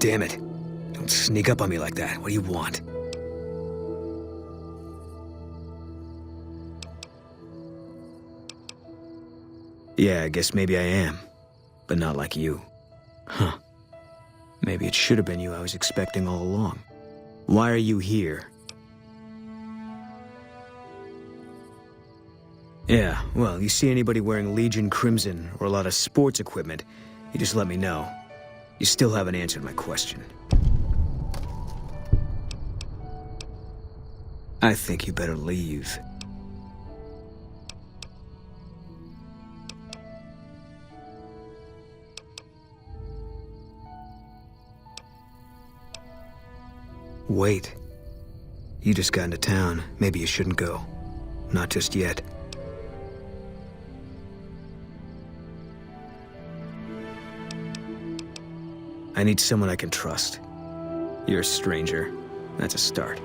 Damn it. Don't sneak up on me like that. What do you want? Yeah, I guess maybe I am. But not like you. Huh. Maybe it should have been you I was expecting all along. Why are you here? Yeah, well, you see anybody wearing Legion Crimson or a lot of sports equipment, you just let me know. You still haven't answered my question. I think you better leave. Wait. You just got into town. Maybe you shouldn't go. Not just yet. I need someone I can trust. You're a stranger. That's a start.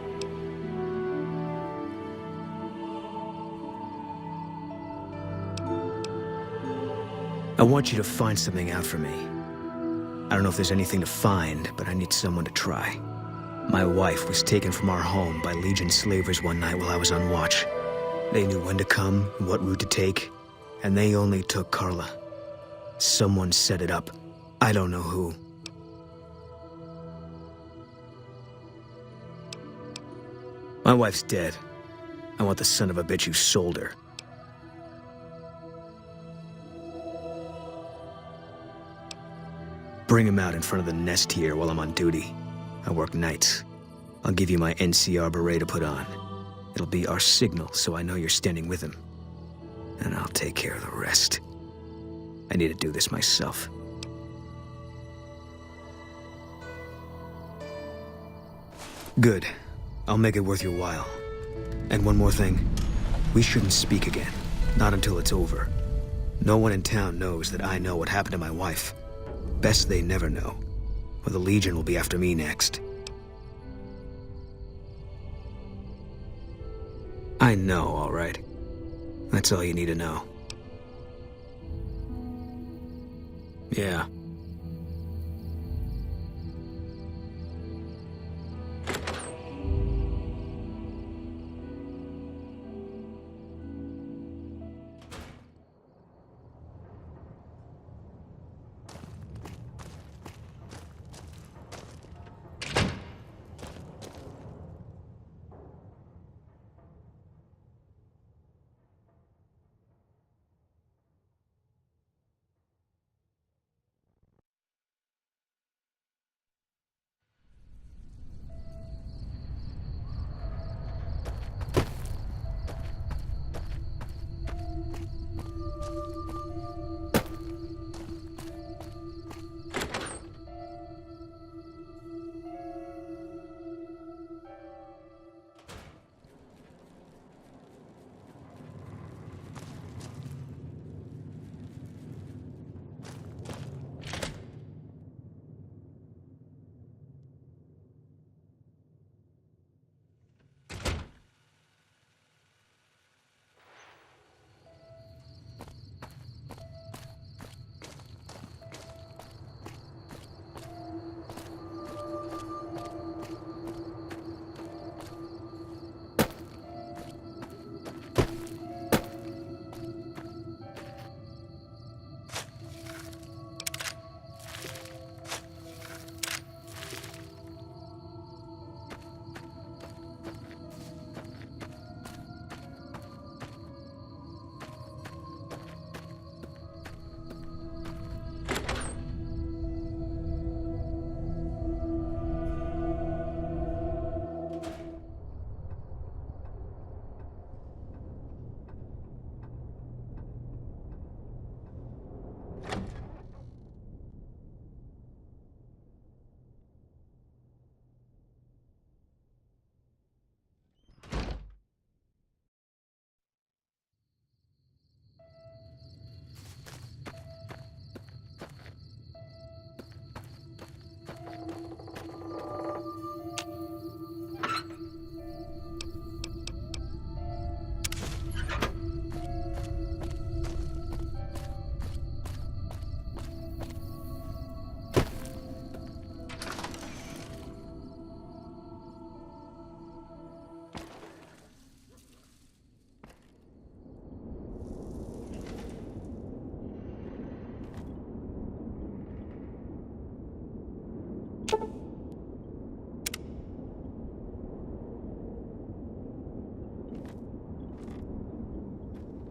I want you to find something out for me. I don't know if there's anything to find, but I need someone to try. My wife was taken from our home by Legion slavers one night while I was on watch. They knew when to come, what route to take, and they only took Carla. Someone set it up. I don't know who. My wife's dead. I want the son of a bitch who sold her. Bring him out in front of the nest here while I'm on duty. I work nights. I'll give you my NCR beret to put on. It'll be our signal so I know you're standing with him. And I'll take care of the rest. I need to do this myself. Good. I'll make it worth your while. And one more thing. We shouldn't speak again. Not until it's over. No one in town knows that I know what happened to my wife. Best they never know, or the Legion will be after me next. I know, all right. That's all you need to know. Yeah.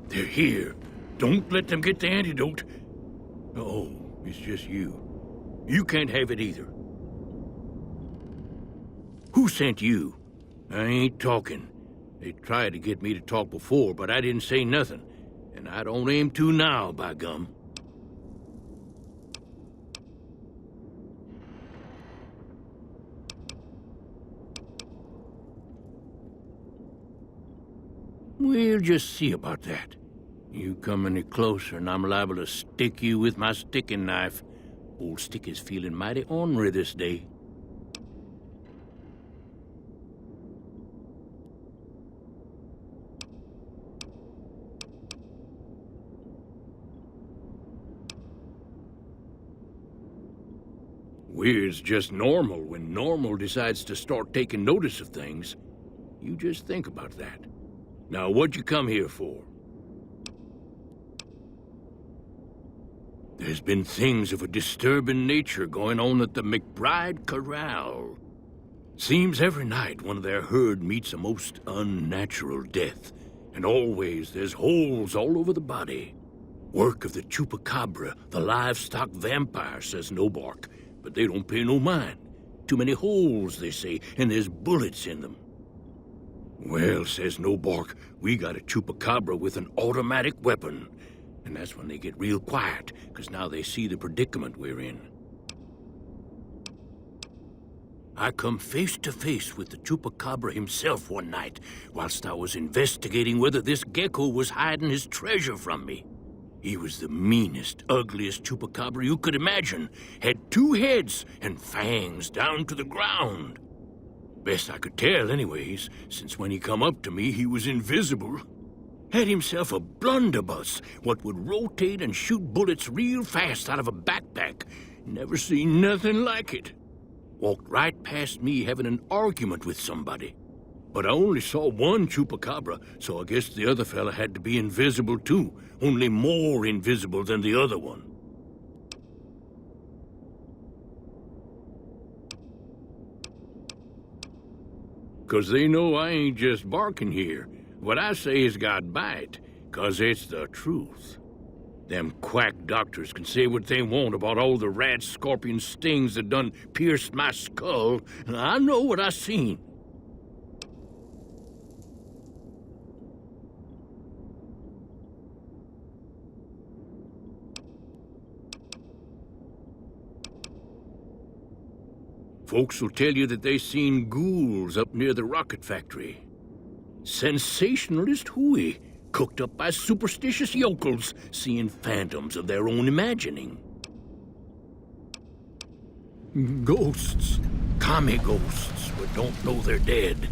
They're here. Don't let them get the antidote. Oh, it's just you. You can't have it either. Who sent you? I ain't talking. They tried to get me to talk before, but I didn't say nothing. And I don't aim to now, by gum. We'll just see about that. You come any closer and I'm liable to stick you with my sticking knife. Old Stick is feeling mighty ornery this day. Weird's just normal when normal decides to start taking notice of things. You just think about that. Now, what'd you come here for? There's been things of a disturbing nature going on at the McBride Corral. Seems every night one of their herd meets a most unnatural death, and always there's holes all over the body. Work of the chupacabra, the livestock vampire, says Nobark, but they don't pay no mind. Too many holes, they say, and there's bullets in them. Well, says Nobark, we got a chupacabra with an automatic weapon. And that's when they get real quiet, because now they see the predicament we're in. I come face to face with the chupacabra himself one night, whilst I was investigating whether this gecko was hiding his treasure from me. He was the meanest, ugliest chupacabra you could imagine. Had 2 heads and fangs down to the ground. Best I could tell anyways, since when he come up to me, he was invisible. Had himself a blunderbuss, what would rotate and shoot bullets real fast out of a backpack. Never seen nothing like it. Walked right past me having an argument with somebody. But I only saw one chupacabra, so I guess the other fella had to be invisible too, only more invisible than the other one. Cause they know I ain't just barking here. What I say has got bite, cause it's the truth. Them quack doctors can say what they want about all the rat scorpion stings that done pierced my skull, and I know what I seen. Folks will tell you that they seen ghouls up near the rocket factory. Sensationalist hooey, cooked up by superstitious yokels, seeing phantoms of their own imagining. Ghosts, commie ghosts, who don't know they're dead,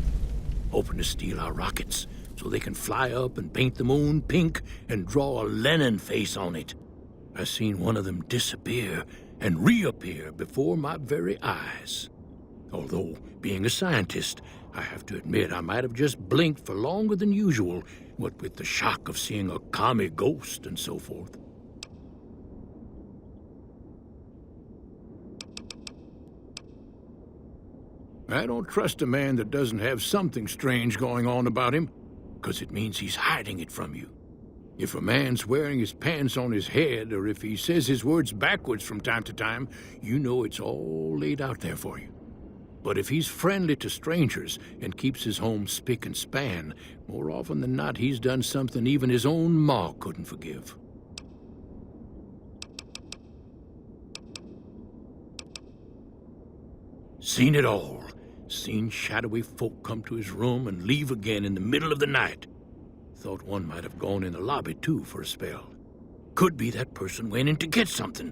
hoping to steal our rockets so they can fly up and paint the moon pink and draw a Lenin face on it. I seen one of them disappear and reappear before my very eyes. Although, being a scientist, I have to admit I might have just blinked for longer than usual, what with the shock of seeing a commie ghost and so forth. I don't trust a man that doesn't have something strange going on about him, because it means he's hiding it from you. If a man's wearing his pants on his head, or if he says his words backwards from time to time, you know it's all laid out there for you. But if he's friendly to strangers and keeps his home spick and span, more often than not he's done something even his own ma couldn't forgive. Seen it all. Seen shadowy folk come to his room and leave again in the middle of the night. Thought one might have gone in the lobby, too, for a spell. Could be that person went in to get something.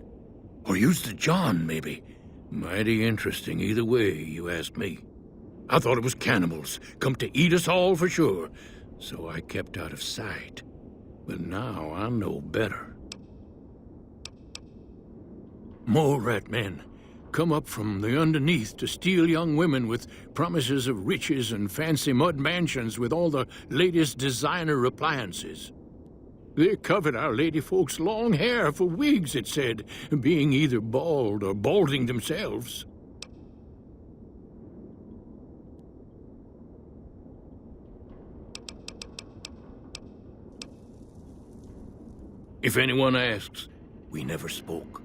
Or used the John, maybe. Mighty interesting either way, you ask me. I thought it was cannibals, come to eat us all for sure. So I kept out of sight. But now I know better. Mole rat men. Come up from the underneath to steal young women with promises of riches and fancy mud mansions with all the latest designer appliances. They covered our lady folks' long hair for wigs, it said, being either bald or balding themselves. If anyone asks, we never spoke.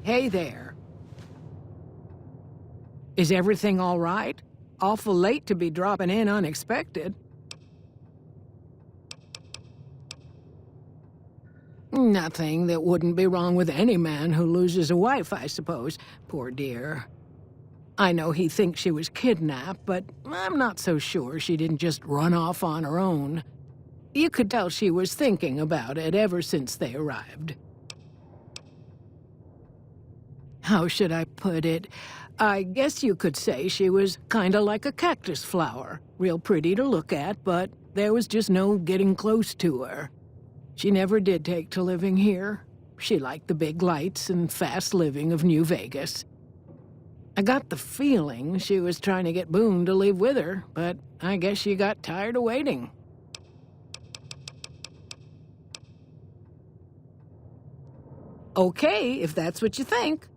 Hey there. Is everything all right? Awful late to be dropping in unexpected. Nothing that wouldn't be wrong with any man who loses a wife, I suppose. Poor dear. I know he thinks she was kidnapped, but I'm not so sure she didn't just run off on her own. You could tell she was thinking about it ever since they arrived. How should I put it? I guess you could say she was kinda like a cactus flower. Real pretty to look at, but there was just no getting close to her. She never did take to living here. She liked the big lights and fast living of New Vegas. I got the feeling she was trying to get Boone to leave with her, but I guess she got tired of waiting. Okay, if that's what you think.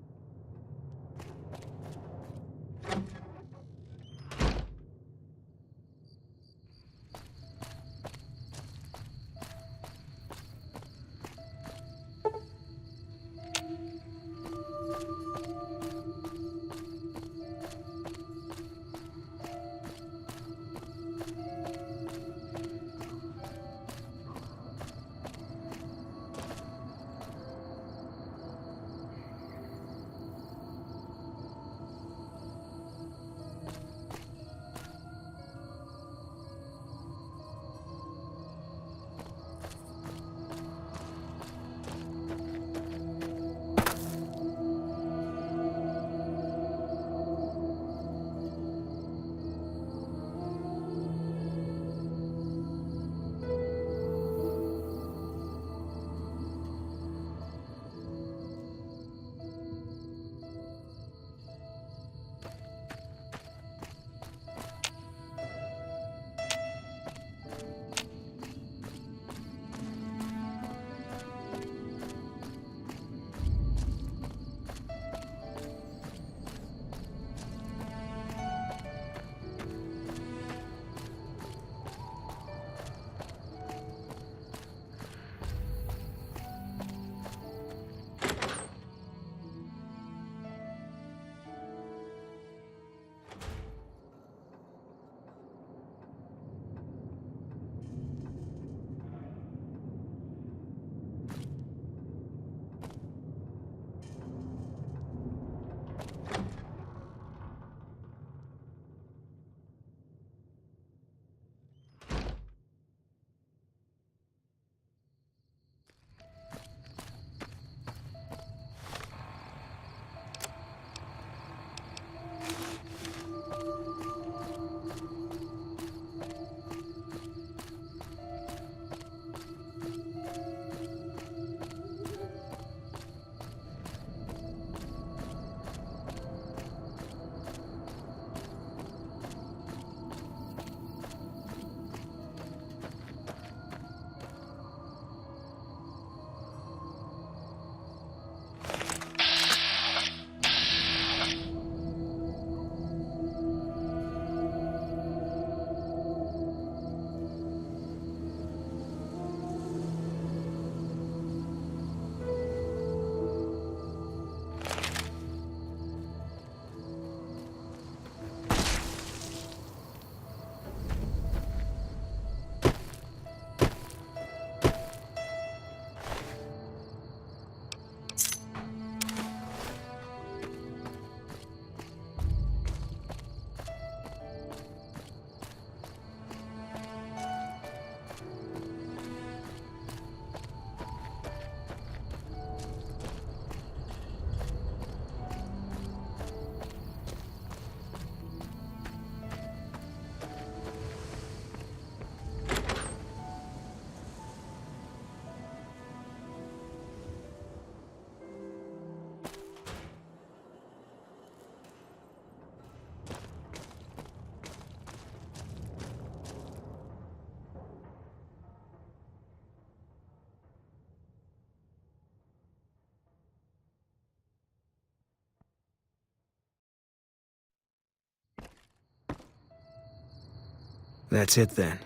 That's it then.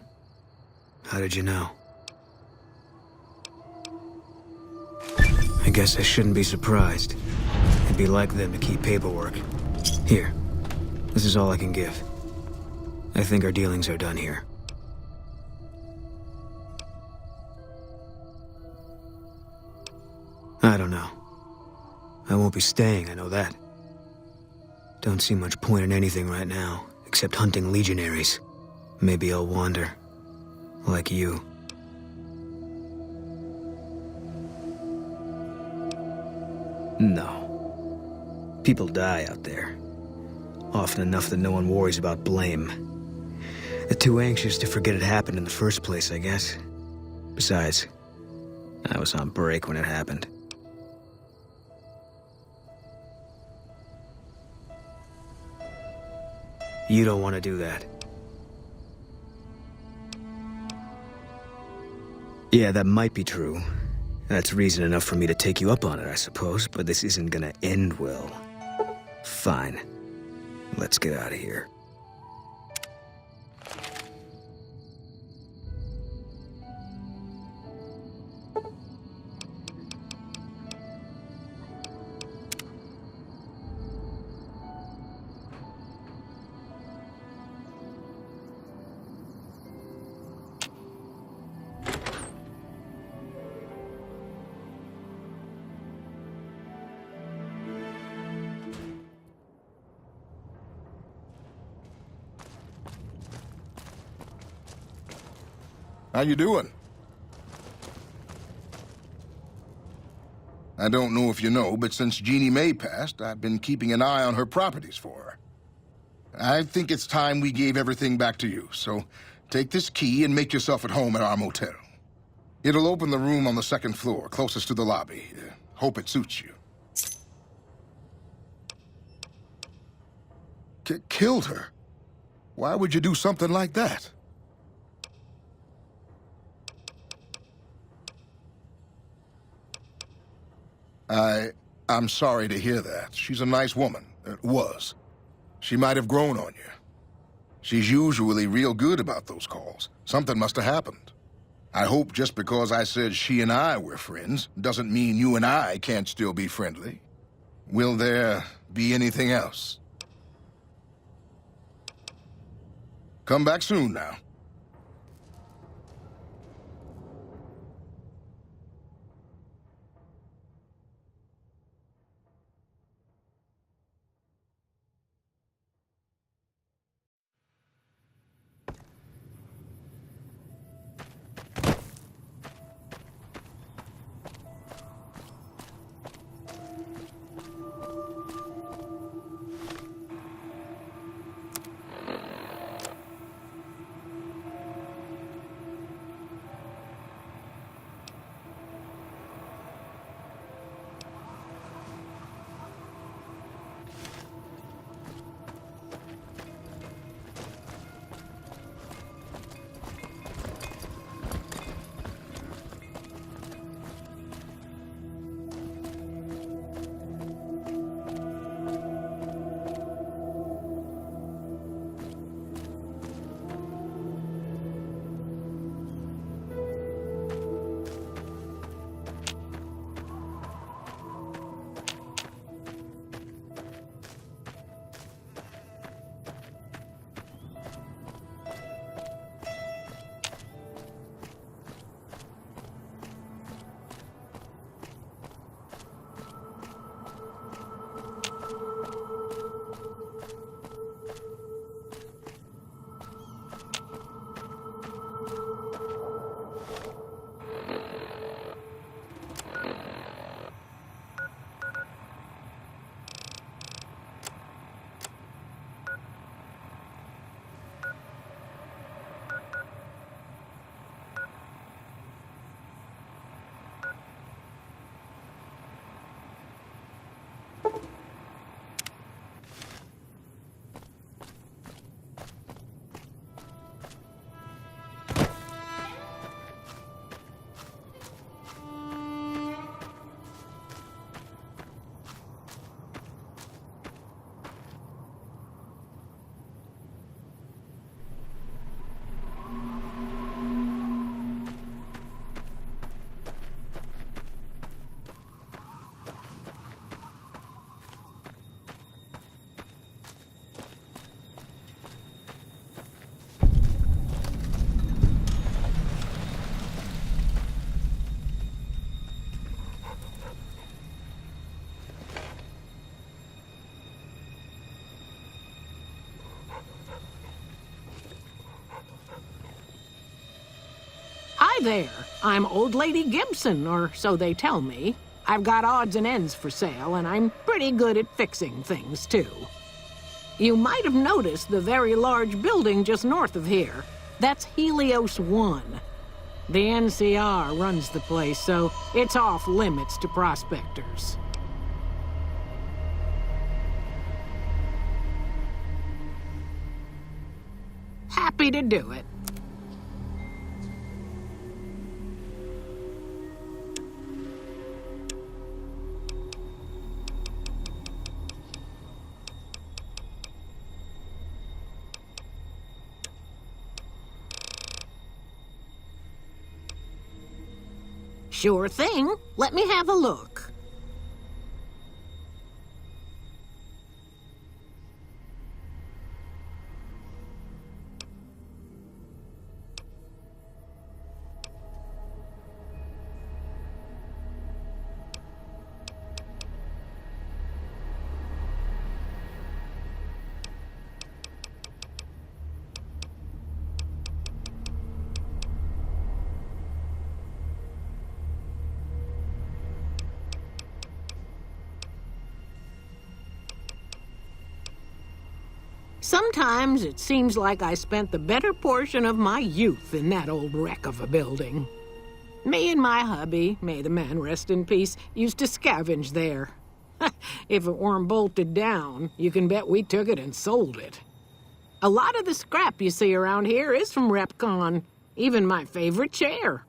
How did you know? I guess I shouldn't be surprised. It'd be like them to keep paperwork. Here. This is all I can give. I think our dealings are done here. I don't know. I won't be staying, I know that. Don't see much point in anything right now, except hunting legionaries. Maybe I'll wander. Like you. No. People die out there. Often enough that no one worries about blame. They're too anxious to forget it happened in the first place, I guess. Besides, I was on break when it happened. You don't want to do that. Yeah, that might be true. That's reason enough for me to take you up on it, I suppose, but this isn't gonna end well. Fine. Let's get out of here. How you doing? I don't know if you know, but since Jeannie Mae passed, I've been keeping an eye on her properties for her. I think it's time we gave everything back to you, so take this key and make yourself at home at our motel. It'll open the room on the second floor, closest to the lobby. Hope it suits you. Killed her? Why would you do something like that? I'm sorry to hear that. She's a nice woman. Was. She might have grown on you. She's usually real good about those calls. Something must have happened. I hope just because I said she and I were friends doesn't mean you and I can't still be friendly. Will there be anything else? Come back soon now. there. I'm Old Lady Gibson, or so they tell me. I've got odds and ends for sale, and I'm pretty good at fixing things, too. You might have noticed the very large building just north of here. That's Helios 1. The NCR runs the place, so it's off limits to prospectors. Happy to do it. Sure thing. Let me have a look. Sometimes it seems like I spent the better portion of my youth in that old wreck of a building. Me and my hubby, may the man rest in peace, used to scavenge there. If it weren't bolted down, you can bet we took it and sold it. A lot of the scrap you see around here is from RepCon, even my favorite chair.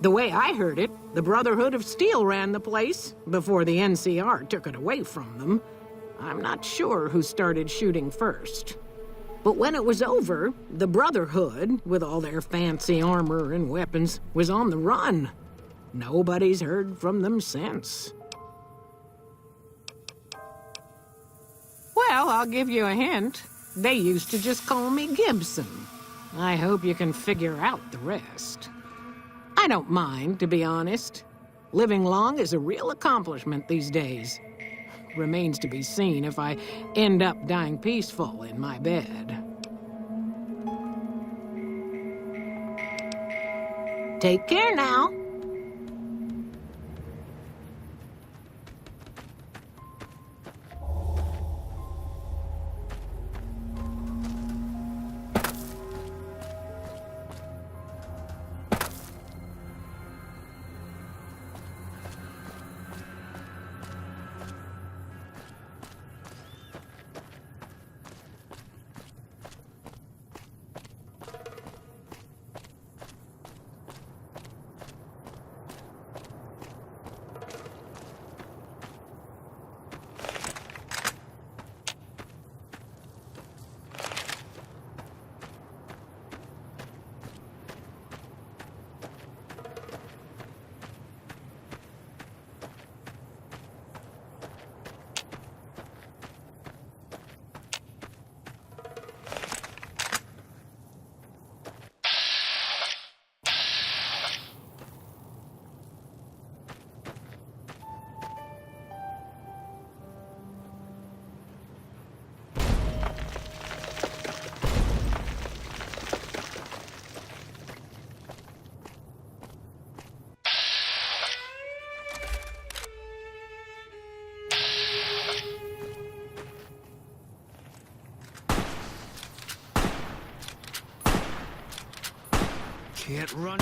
The way I heard it, the Brotherhood of Steel ran the place before the NCR took it away from them. I'm not sure who started shooting first. But when it was over, the Brotherhood, with all their fancy armor and weapons, was on the run. Nobody's heard from them since. Well, I'll give you a hint. They used to just call me Gibson. I hope you can figure out the rest. I don't mind, to be honest. Living long is a real accomplishment these days. Remains to be seen if I end up dying peaceful in my bed. Take care now. Can't run.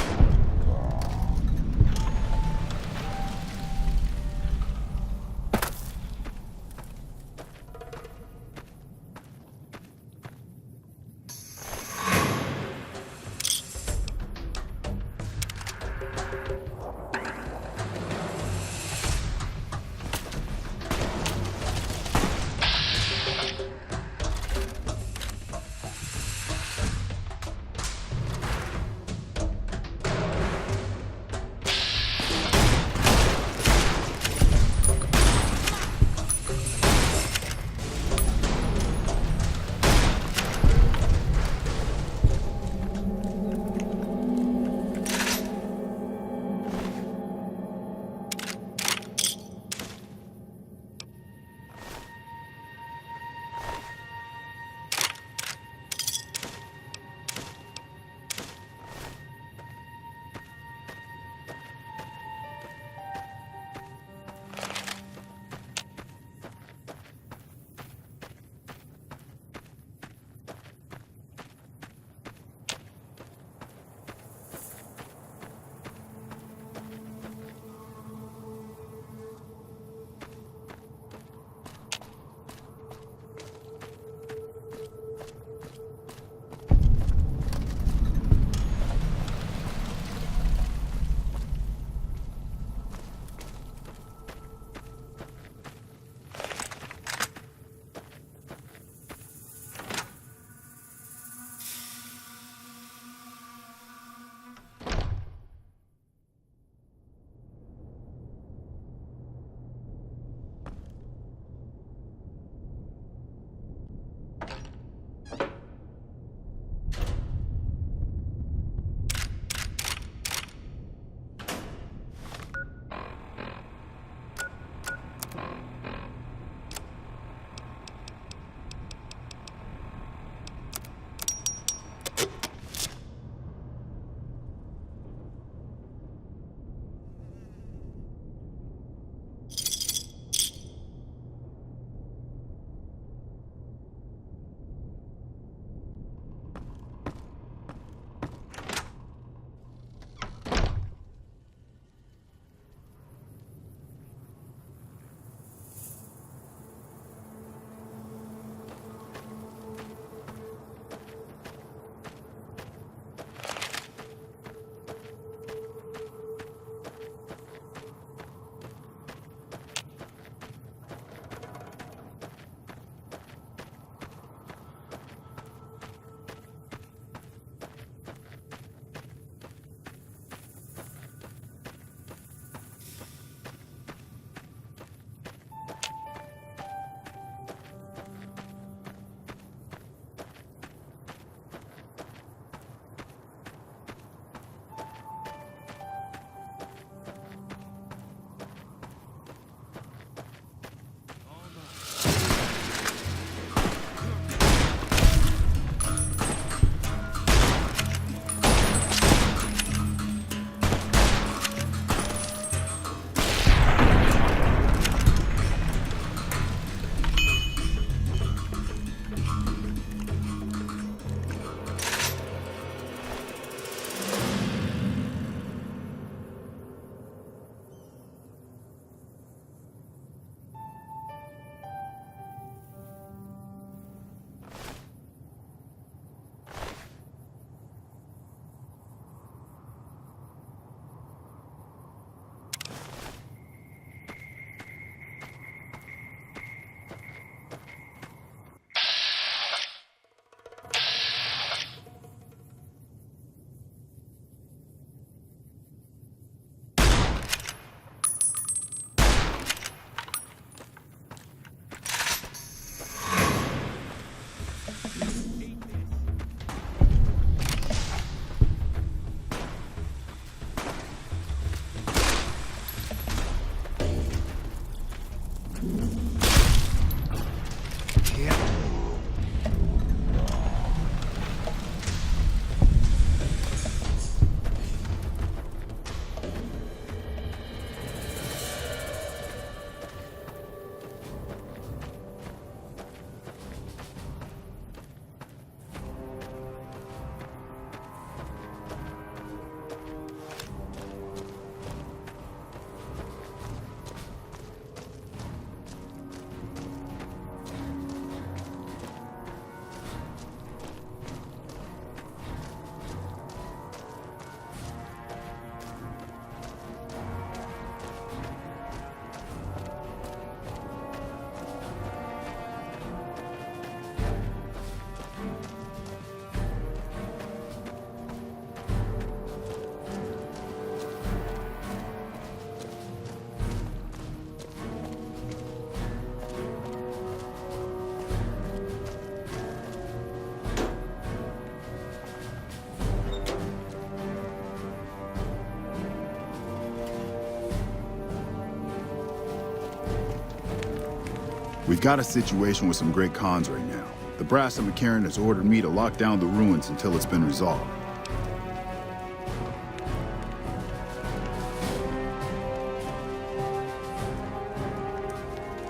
We've got a situation with some great cons right now. The brass at McCarran has ordered me to lock down the ruins until it's been resolved.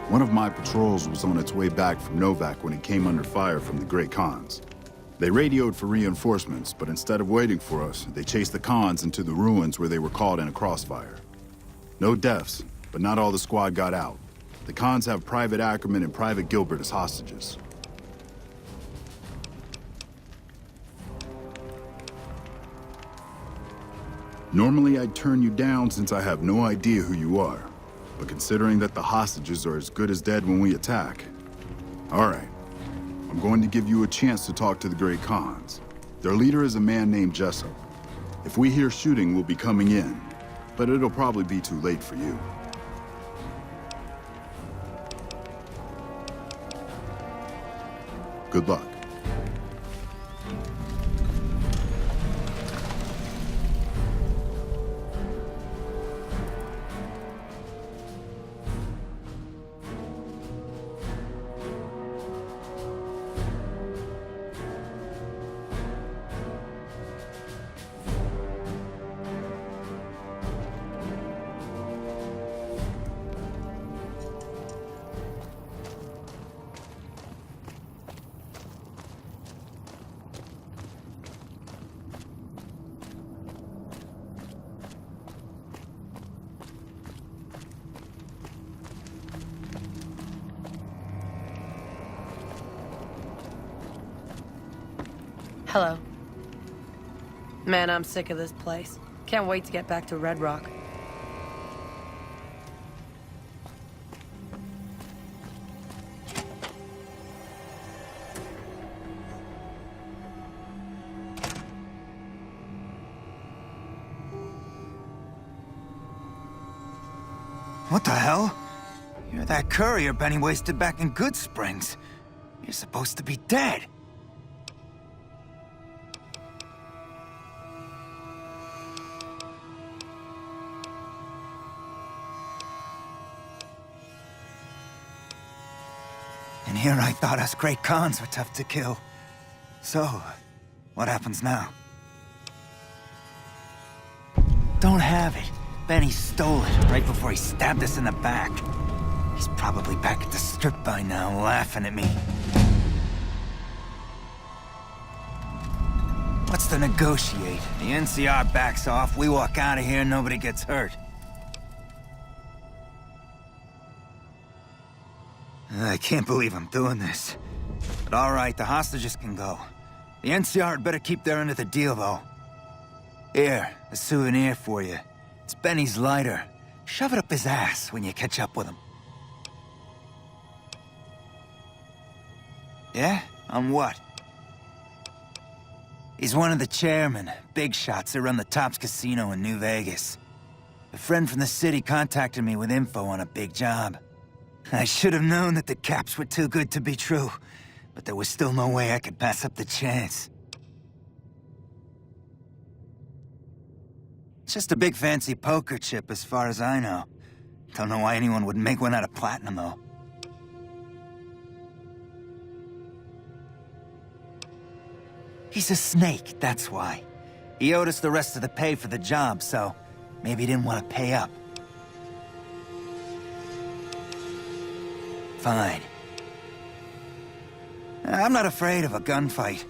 One of my patrols was on its way back from Novak when it came under fire from the Great Khans. They radioed for reinforcements, but instead of waiting for us, they chased the Khans into the ruins where they were caught in a crossfire. No deaths, but not all the squad got out. The Khans have Private Ackerman and Private Gilbert as hostages. Normally I'd turn you down since I have no idea who you are. But considering that the hostages are as good as dead when we attack... All right. I'm going to give you a chance to talk to the Great Khans. Their leader is a man named Jessup. If we hear shooting, we'll be coming in. But it'll probably be too late for you. Good luck. Hello. Man, I'm sick of this place. Can't wait to get back to Red Rock. What the hell? You're that courier Benny wasted back in Good Springs. You're supposed to be dead. And here I thought us Great Khans were tough to kill. So, what happens now? Don't have it. Benny stole it right before he stabbed us in the back. He's probably back at the strip by now, laughing at me. What's to negotiate? The NCR backs off, we walk out of here, nobody gets hurt. I can't believe I'm doing this. But all right, the hostages can go. The NCR had better keep their end of the deal, though. Here, a souvenir for you. It's Benny's lighter. Shove it up his ass when you catch up with him. Yeah? On what? He's one of the chairmen, big shots that run the Tops Casino in New Vegas. A friend from the city contacted me with info on a big job. I should have known that the caps were too good to be true, but there was still no way I could pass up the chance. It's just a big fancy poker chip as far as I know. Don't know why anyone would make one out of platinum, though. He's a snake, that's why. He owed us the rest of the pay for the job, so maybe he didn't want to pay up. Fine. I'm not afraid of a gunfight,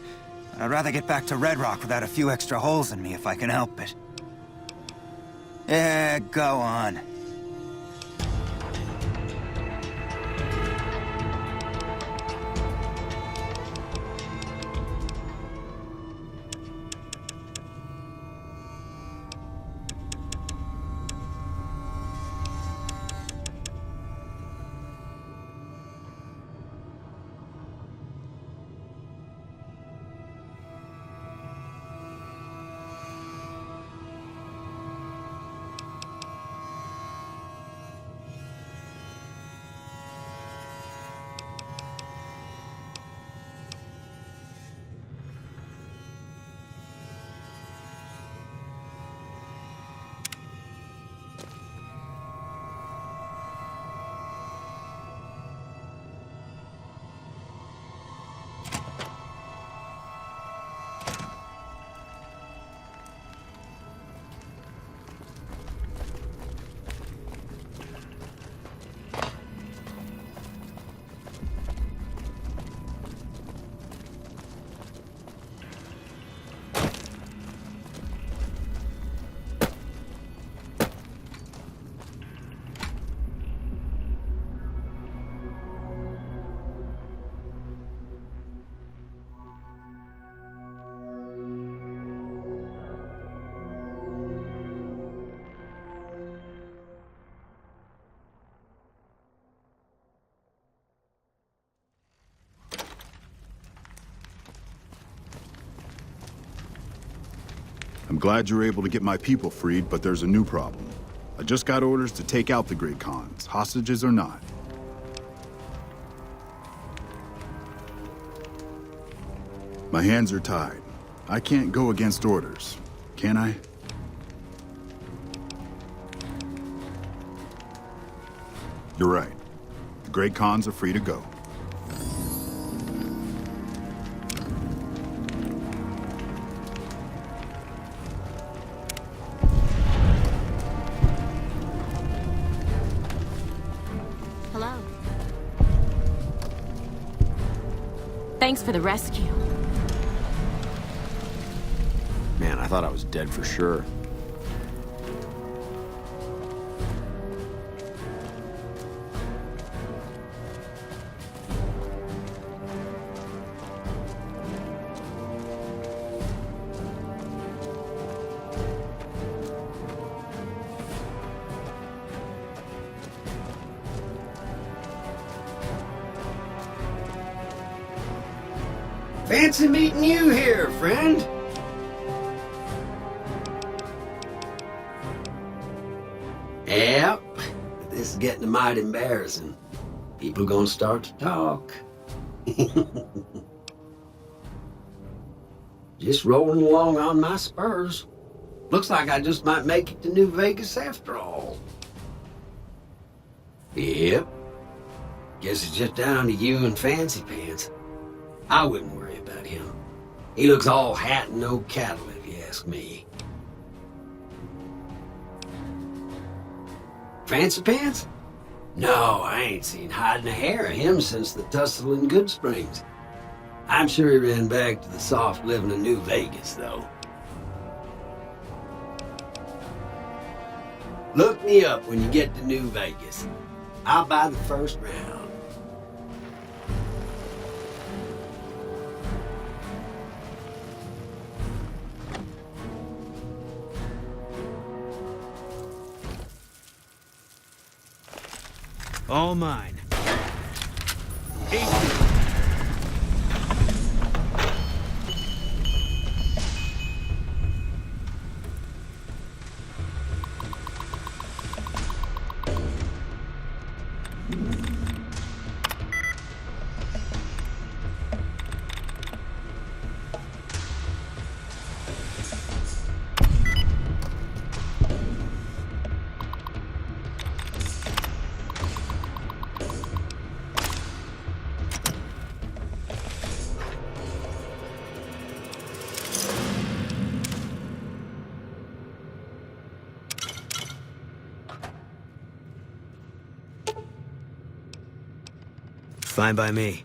but I'd rather get back to Red Rock without a few extra holes in me if I can help it. Yeah, go on. I'm glad you're able to get my people freed, but there's a new problem. I just got orders to take out the Great Khans, hostages or not. My hands are tied. I can't go against orders, can I? You're right. The Great Khans are free to go. Hello. Thanks for the rescue. Man, I thought I was dead for sure. Fancy meeting you here, friend. Yep, this is getting mighty embarrassing. People gonna start to talk. Just rolling along on my spurs. Looks like I just might make it to New Vegas after all. Yep. Guess it's just down to you and Fancy Pants. I wouldn't worry about him. He looks all hat and no cattle, if you ask me. Fancy Pants? No, I ain't seen hide nor hair of him since the tussle in Good Springs. I'm sure he ran back to the soft living of New Vegas, though. Look me up when you get to New Vegas. I'll buy the first round. All mine. Fine by me.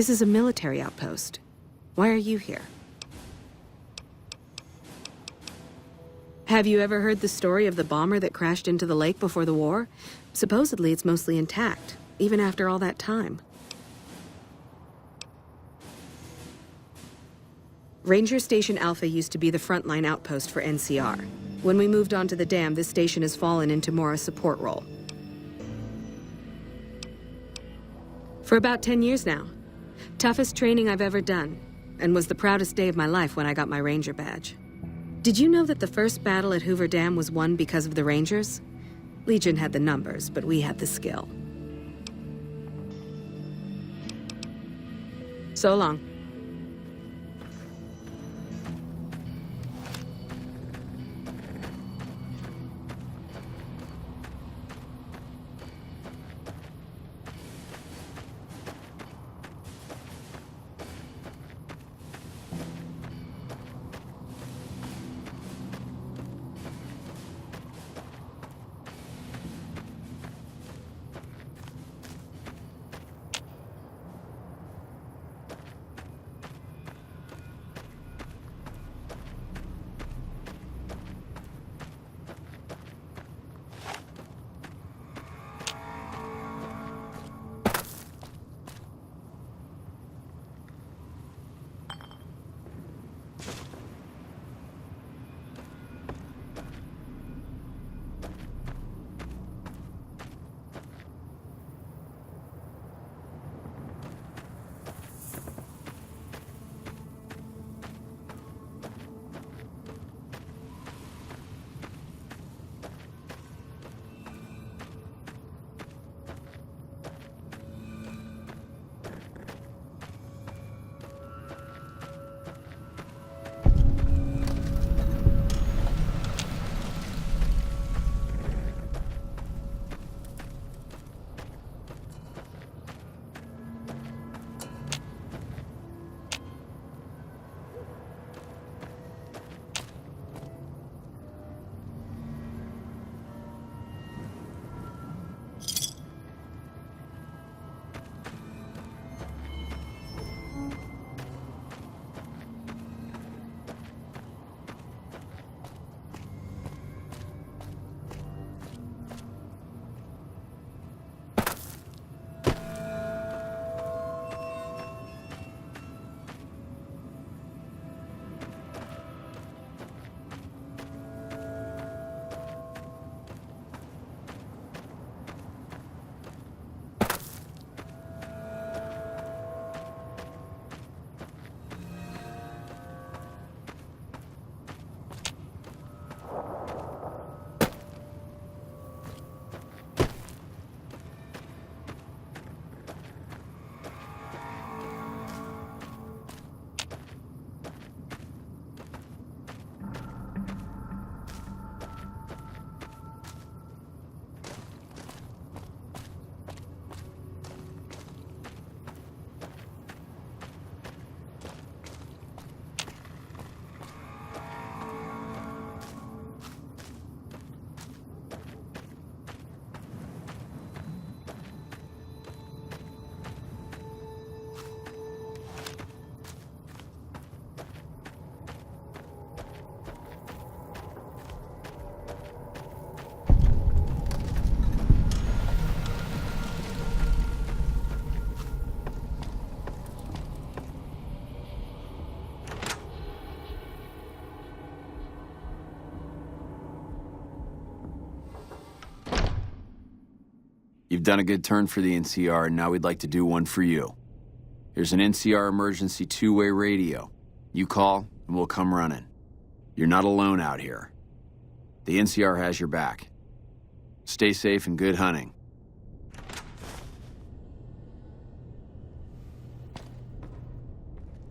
This is a military outpost. Why are you here? Have you ever heard the story of the bomber that crashed into the lake before the war? Supposedly it's mostly intact, even after all that time. Ranger Station Alpha used to be the frontline outpost for NCR. When we moved onto the dam, this station has fallen into more a support role. For about 10 years now. Toughest training I've ever done, and was the proudest day of my life when I got my Ranger badge. Did you know that the first battle at Hoover Dam was won because of the Rangers? Legion had the numbers, but we had the skill. So long. You've done a good turn for the NCR, and now we'd like to do one for you. Here's an NCR emergency two-way radio. You call, and we'll come running. You're not alone out here. The NCR has your back. Stay safe and good hunting.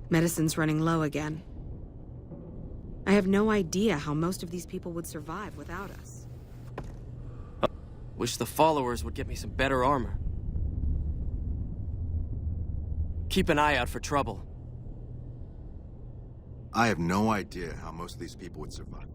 Medicine's running low again. I have no idea how most of these people would survive without us. Wish the followers would get me some better armor. Keep an eye out for trouble. I have no idea how most of these people would survive.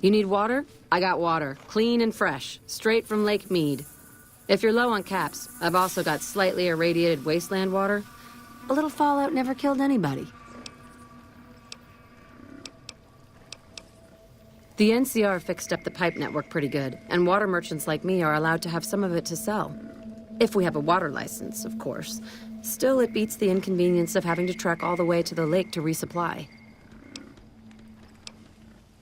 You need water? I got water. Clean and fresh. Straight from Lake Mead. If you're low on caps, I've also got slightly irradiated wasteland water. A little fallout never killed anybody. The NCR fixed up the pipe network pretty good, and water merchants like me are allowed to have some of it to sell. If we have a water license, of course. Still, it beats the inconvenience of having to trek all the way to the lake to resupply.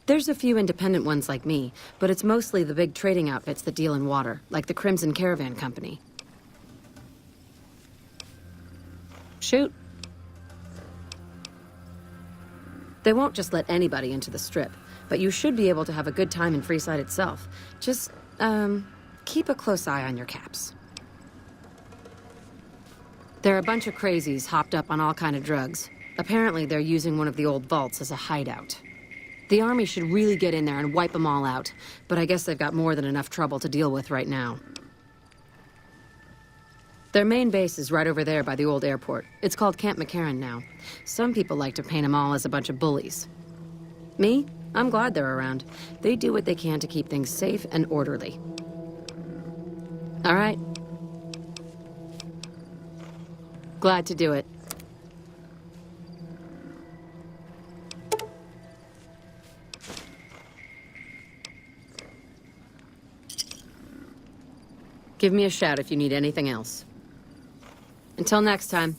There's a few independent ones like me, but it's mostly the big trading outfits that deal in water, like the Crimson Caravan Company. Shoot. They won't just let anybody into the Strip, but you should be able to have a good time in Freeside itself. Just, keep a close eye on your caps. They're a bunch of crazies hopped up on all kind of drugs. Apparently, they're using one of the old vaults as a hideout. The army should really get in there and wipe them all out, but I guess they've got more than enough trouble to deal with right now. Their main base is right over there by the old airport. It's called Camp McCarran now. Some people like to paint them all as a bunch of bullies. Me? I'm glad they're around. They do what they can to keep things safe and orderly. All right. Glad to do it. Give me a shout if you need anything else. Until next time.